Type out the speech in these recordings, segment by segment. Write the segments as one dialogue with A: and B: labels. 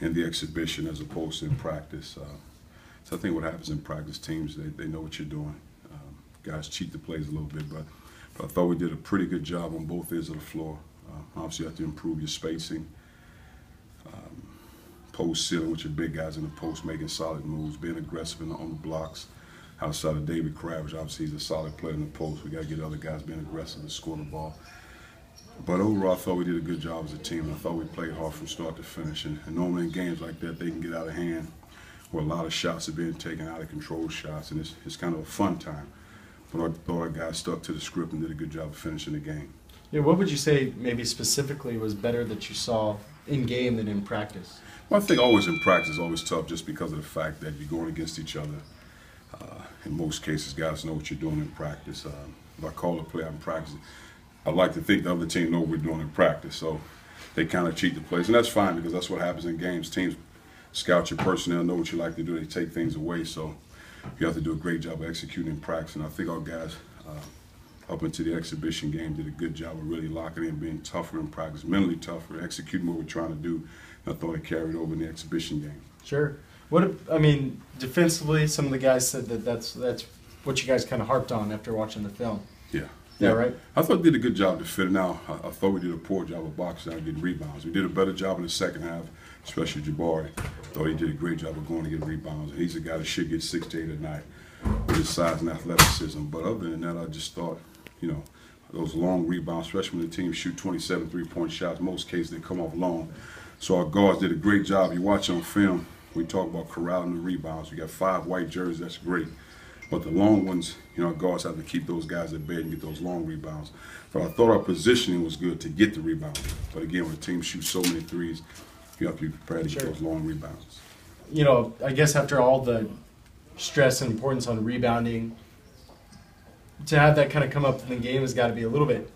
A: in the exhibition as opposed to in practice. So I think what happens in practice, teams, they know what you're doing. Guys cheat the plays a little bit, but I thought we did a pretty good job on both ends of the floor. Obviously, you have to improve your spacing, post sealing with your big guys in the post, making solid moves, being aggressive on the blocks. Outside of David Crab, which obviously he's a solid player in the post, we got to get other guys being aggressive and score the ball. But overall, I thought we did a good job as a team. I thought we played hard from start to finish. And normally in games like that, they can get out of hand, where a lot of shots are being taken, out of control shots, and it's kind of a fun time. But I thought our guys stuck to the script and did a good job of finishing the game.
B: Yeah, what would you say maybe specifically was better that you saw in game than in practice?
A: Well, I think always in practice is always tough just because of the fact that you're going against each other. In most cases, guys know what you're doing in practice. If I call a play out in practice, I like to think the other team know what we're doing in practice, so they kind of cheat the plays, and that's fine because that's what happens in games. Teams scout your personnel, know what you like to do. They take things away, so you have to do a great job of executing in practice. And I think our guys, up into the exhibition game, did a good job of really locking in, being tougher in practice, mentally tougher, executing what we're trying to do. And I thought it carried over in the exhibition game.
B: Sure. Defensively, some of the guys said that's what you guys kind of harped on after watching the film.
A: Yeah.
B: Yeah, right?
A: I thought we did a good job defending. Now, I thought we did a poor job of boxing out and getting rebounds. We did a better job in the second half, especially Jabari. I thought he did a great job of going to get rebounds. He's a guy that should get 6 to 8 a night with his size and athleticism. But other than that, I just thought, those long rebounds, especially when the team shoot 27 three-point shots, most cases they come off long. So our guards did a great job. You watch on film, we talk about corralling the rebounds. We got 5 white jerseys, that's great. But the long ones, our guards have to keep those guys at bay and get those long rebounds. But I thought our positioning was good to get the rebound. But again, when the team shoots so many threes, you have to be prepared to get those long rebounds.
B: I guess after all the stress and importance on rebounding, to have that kind of come up in the game has got to be a little bit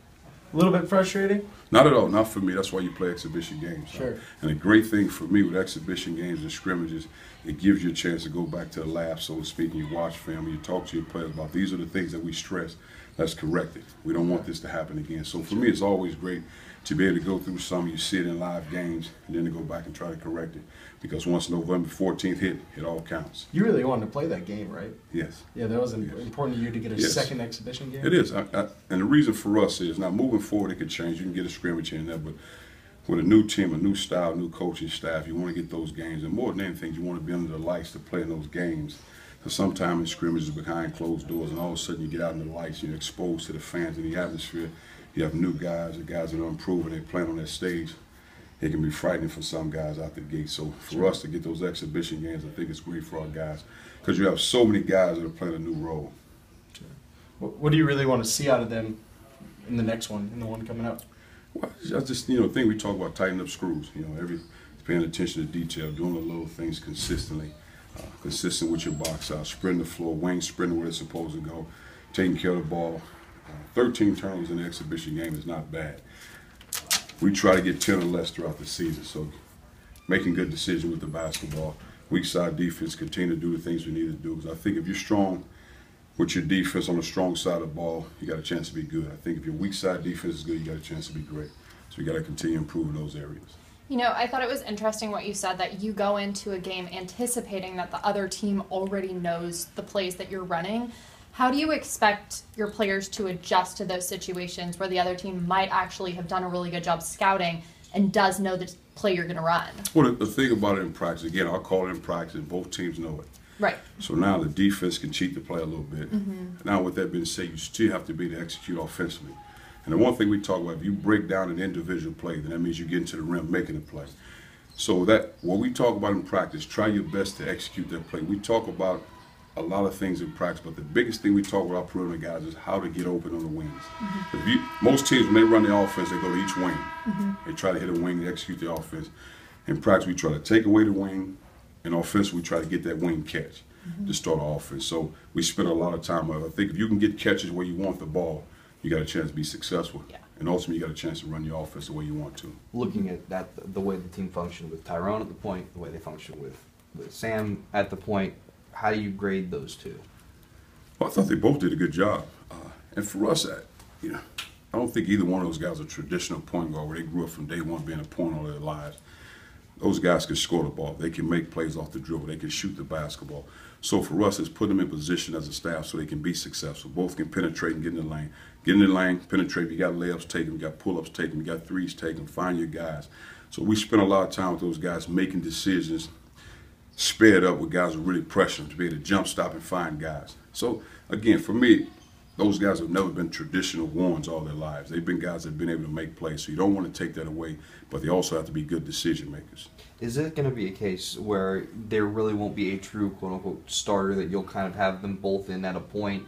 B: frustrating.
A: Not at all, not for me. That's why you play exhibition games.
B: Sure.
A: And the great thing for me with exhibition games and scrimmages, it gives you a chance to go back to the lab, so to speak, and you watch film, and you talk to your players about these are the things that we stress. Let's correct it. We don't want this to happen again. So for me, it's always great to be able to go through some, you see it in live games, and then to go back and try to correct it. Because once November 14th hit, it all counts.
B: You really wanted to play that game, right?
A: Yes.
B: Yeah, that was important to you to get a second exhibition game?
A: It is. And the reason for us is, now moving forward, it could change. You can get a scrimmage here and there, but with a new team, a new style, new coaching staff, you want to get those games. And more than anything, you want to be under the lights to play in those games. Because sometimes in scrimmages behind closed doors, and all of a sudden you get out in the lights, you're exposed to the fans and the atmosphere. You have new guys, the guys that are improving, they're playing on that stage. It can be frightening for some guys out the gate. So for us to get those exhibition games, I think it's great for our guys. Because you have so many guys that are playing a new role.
B: Sure. What do you really want to see out of them in the next one, in the one coming up?
A: Well, I just, the thing we talk about, tightening up screws. Paying attention to detail, doing the little things consistently. Consistent with your box out, sprinting the floor, wing sprinting where it's supposed to go, taking care of the ball. 13 turnovers in the exhibition game is not bad. We try to get 10 or less throughout the season, so making good decisions with the basketball. Weak side defense, continue to do the things we need to do. Because I think if you're strong with your defense on the strong side of the ball, you got a chance to be good. I think if your weak side defense is good, you got a chance to be great. So you got to continue improving those areas.
C: I thought it was interesting what you said, that you go into a game anticipating that the other team already knows the plays that you're running. How do you expect your players to adjust to those situations where the other team might actually have done a really good job scouting and does know the play you're going to run?
A: Well, the thing about it in practice, again, I'll call it in practice, and both teams know it.
C: Right.
A: So now the defense can cheat the play a little bit. Now with that being said, you still have to be able to execute offensively. And the one thing we talk about, if you break down an individual play, then that means you get into the rim making a play. So that, what we talk about in practice, try your best to execute that play. We talk about a lot of things in practice, but the biggest thing we talk about perimeter guys is how to get open on the wings. Most teams, when they run the offense, they go to each wing. They try to hit a wing and execute the offense. In practice, we try to take away the wing, and offensively, we try to get that wing catch to start the offense. So we spend a lot of time on it. I think if you can get catches where you want the ball, you got a chance to be successful.
C: Yeah.
A: And ultimately, you got a chance to run your offense the way you want to.
D: Looking at that, the way the team functioned with Tyrone at the point, the way they functioned with Sam at the point, how do you grade those two?
A: Well, I thought they both did a good job. And for us, I don't think either one of those guys are traditional point guard where they grew up from day one being a point all their lives. those guys can score the ball. They can make plays off the dribble. They can shoot the basketball. So for us, it's put them in position as a staff so they can be successful. Both can penetrate and get in the lane. Get in the lane, penetrate. You got layups, take them. You got pull-ups, take them. You got threes, take them. Find your guys. So we spend a lot of time with those guys making decisions, sped up with guys who really pressure them to be able to jump, stop, and find guys. So again, for me, those guys have never been traditional ones all their lives. They've been guys that have been able to make plays, so you don't want to take that away, but they also have to be good decision makers.
D: Is it going to be a case where there really won't be a true quote-unquote starter, that you'll kind of have them both in at a point?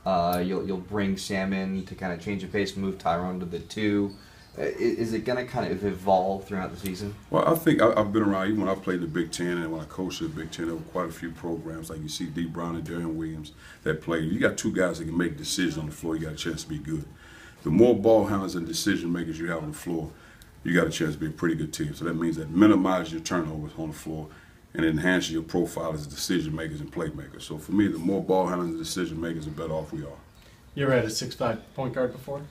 D: You'll bring Sam in to kind of change the pace, move Tyrone to the 2. Is it going to kind of evolve throughout the season?
A: Well, I think I've been around, even when I played in the Big Ten and when I coached the Big Ten, there were quite a few programs, like you see D. Brown and Darian Williams that play. You got two guys that can make decisions on the floor, you got a chance to be good. The more ball handlers and decision makers you have on the floor, you got a chance to be a pretty good team. So that means that minimize your turnovers on the floor and enhance your profile as decision makers and playmakers. So for me, the more ball handlers and decision makers, the better off we are.
B: You ever had a 6'5" point guard before?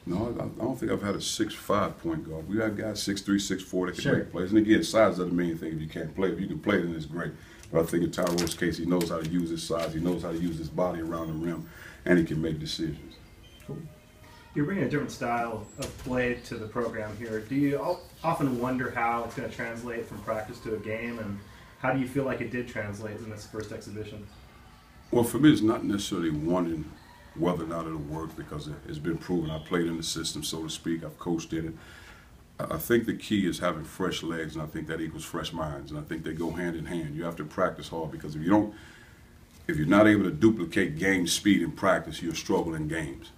A: No, I don't think I've had a 6'5" point guard. We got guys 6'3", 6'4" that can
B: Sure.
A: make plays. And again, size doesn't mean anything if you can't play. If you can play, then it's great. But I think in Tyrone's case, he knows how to use his size, he knows how to use his body around the rim, and he can make decisions.
E: Cool. You're bringing a different style of play to the program here. Do you often wonder how it's going to translate from practice to a game, and how do you feel like it did translate in this first exhibition?
A: Well, for me, it's not necessarily wondering whether or not it'll work, because it's been proven. I played in the system, so to speak. I've coached in it. I think the key is having fresh legs, and I think that equals fresh minds, and I think they go hand in hand. You have to practice hard, because if you're not able to duplicate game speed in practice, you'll struggle in games.